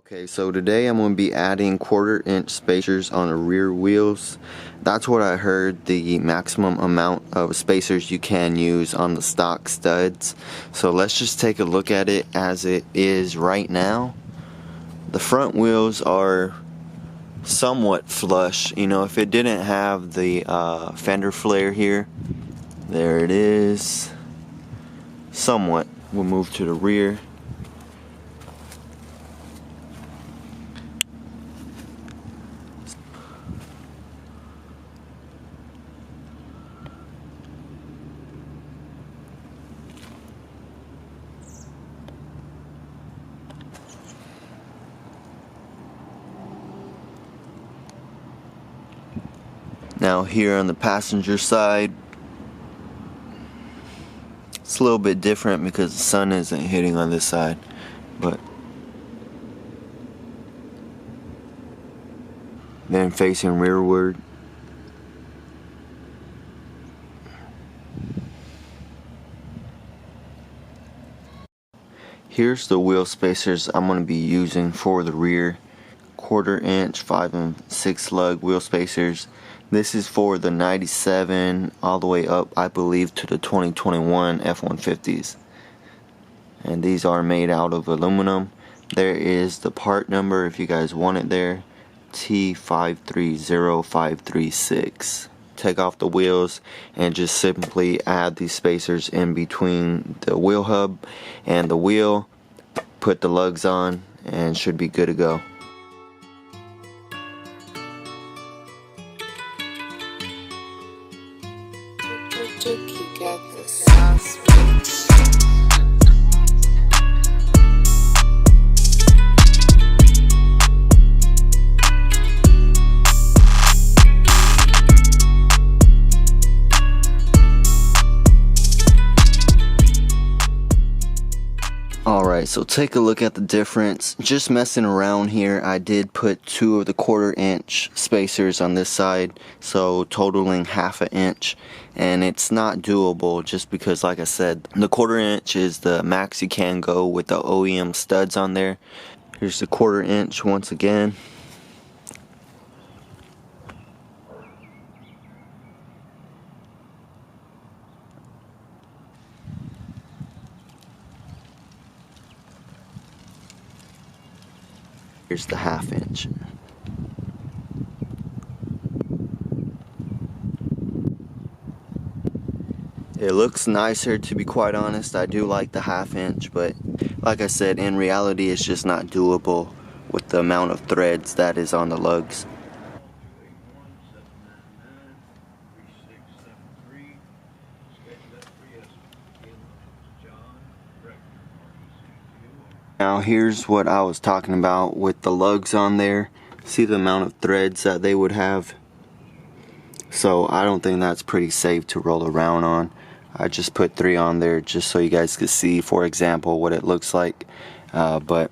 Okay, so today I'm going to be adding 1/4 inch spacers on the rear wheels. That's what I heard the maximum amount of spacers you can use on the stock studs. So let's just take a look at it as it is right now. The front wheels are somewhat flush. You know, if it didn't have the fender flare here, there it is. Somewhat. We'll move to the rear. Now here on the passenger side, it's a little bit different because the sun isn't hitting on this side, but then facing rearward. Here's the wheel spacers I'm going to be using for the rear. 1/4 inch 5 and 6 lug wheel spacers. This is for the 97 all the way up, I believe, to the 2021 F-150s. And these are made out of aluminum. There is the part number if you guys want it there. T530536. Take off the wheels and just simply add these spacers in between the wheel hub and the wheel. Put the lugs on and should be good to go. Alright, so take a look at the difference. Just messing around here, I did put 2 of the 1/4 inch spacers on this side, so totaling 1/2 inch, and it's not doable just because, like I said, the 1/4 inch is the max you can go with the OEM studs on there. Here's the 1/4 inch once again. Here's the 1/2 inch. It looks nicer, to be quite honest. I do like the 1/2 inch, but like I said, in reality it's just not doable with the amount of threads that is on the lugs. Now here's what I was talking about with the lugs on there. See the amount of threads that they would have? So I don't think that's pretty safe to roll around on. I just put 3 on there just so you guys could see, for example, what it looks like. But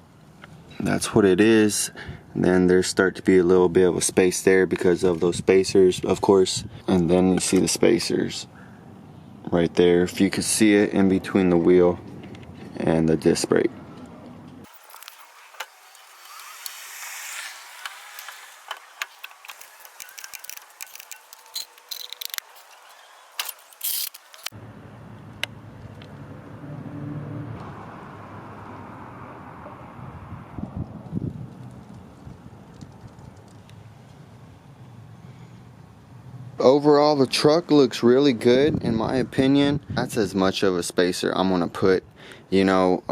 that's what it is. And then there start to be a little bit of a space there because of those spacers, of course. And then you see the spacers right there, if you could see it, in between the wheel and the disc brake. Overall, the truck looks really good in my opinion. That's as much of a spacer I'm gonna put. You know,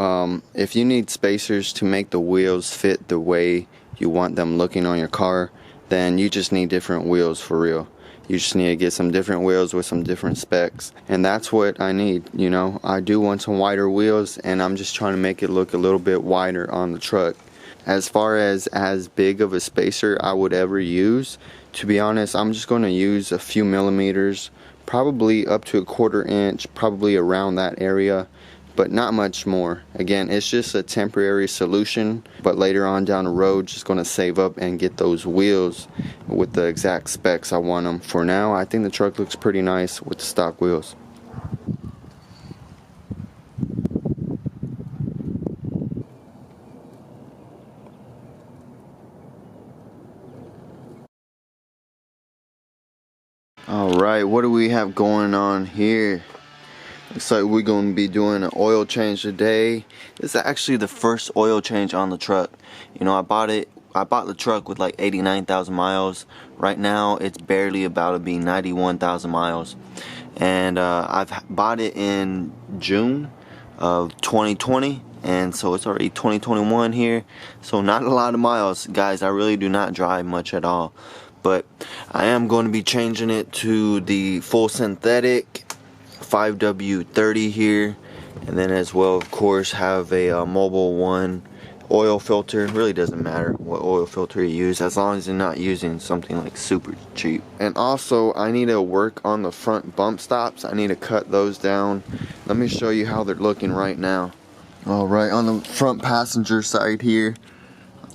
if you need spacers to make the wheels fit the way you want them looking on your car, then you just need different wheels for real. You just need to get some different wheels with some different specs, and that's what I need. You know, I do want some wider wheels, and I'm just trying to make it look a little bit wider on the truck. As far as big of a spacer I would ever use, to be honest, I'm just going to use a few millimeters, probably up to a 1/4 inch, probably around that area, but not much more. Again, it's just a temporary solution, but later on down the road, just going to save up and get those wheels with the exact specs I want them. For now, I think the truck looks pretty nice with the stock wheels. Alright, what do we have going on here? Looks like we're going to be doing an oil change today. This is actually the first oil change on the truck. You know, I bought the truck with like 89,000 miles. Right now it's barely about to be 91,000 miles. And I've bought it in June of 2020, and so it's already 2021 here. So not a lot of miles, guys. I really do not drive much at all. But I am going to be changing it to the full synthetic 5W30 here, and then as well, of course, have a Mobil 1 oil filter. It really doesn't matter what oil filter you use, as long as you're not using something like super cheap. And also, I need to work on the front bump stops. I need to cut those down. Let me show you how they're looking right now. Alright, on the front passenger side here.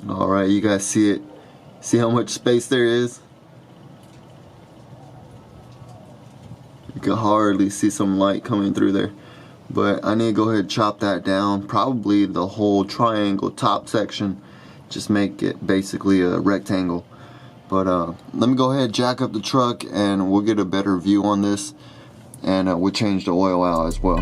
Alright, you guys see it? See how much space there is? You can hardly see some light coming through there. But I need to go ahead and chop that down. Probably the whole triangle top section. Just make it basically a rectangle. But let me go ahead and jack up the truck and we'll get a better view on this. And we'll change the oil out as well.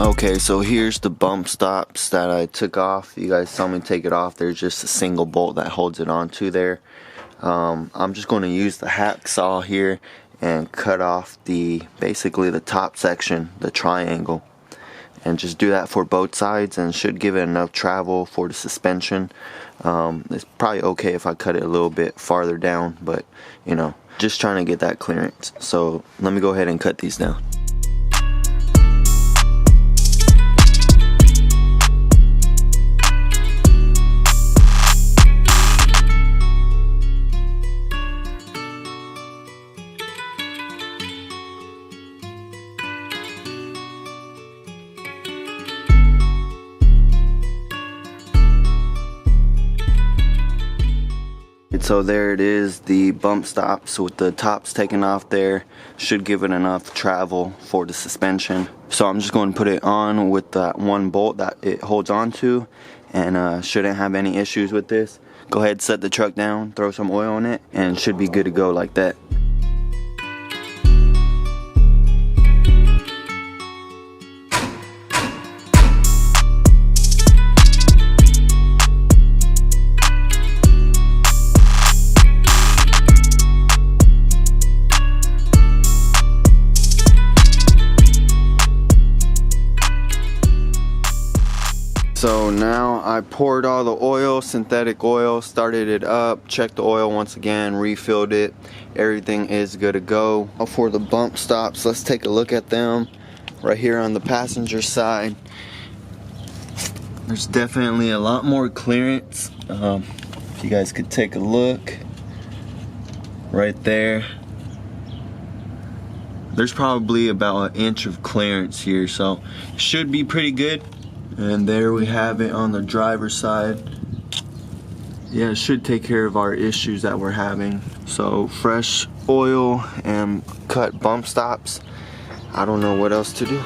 Okay, so here's the bump stops that I took off. You guys saw me take it off. There's just a single bolt that holds it onto there. I'm just going to use the hacksaw here and cut off basically the top section, the triangle, and just do that for both sides, and should give it enough travel for the suspension. It's probably okay if I cut it a little bit farther down, but you know, just trying to get that clearance. So let me go ahead and cut these down. So there it is, the bump stops with the tops taken off there. Should give it enough travel for the suspension. So I'm just going to put it on with that one bolt that it holds on to, and shouldn't have any issues with this. Go ahead, set the truck down, throw some oil on it, and should be good to go like that. So now I poured all the oil, synthetic oil, started it up, checked the oil once again, refilled it. Everything is good to go. For the bump stops, let's take a look at them. Right here on the passenger side, there's definitely a lot more clearance. If you guys could take a look right there, there's probably about 1 inch of clearance here, so should be pretty good. And there we have it on the driver's side. Yeah, it should take care of our issues that we're having. So fresh oil and cut bump stops. I don't know what else to do.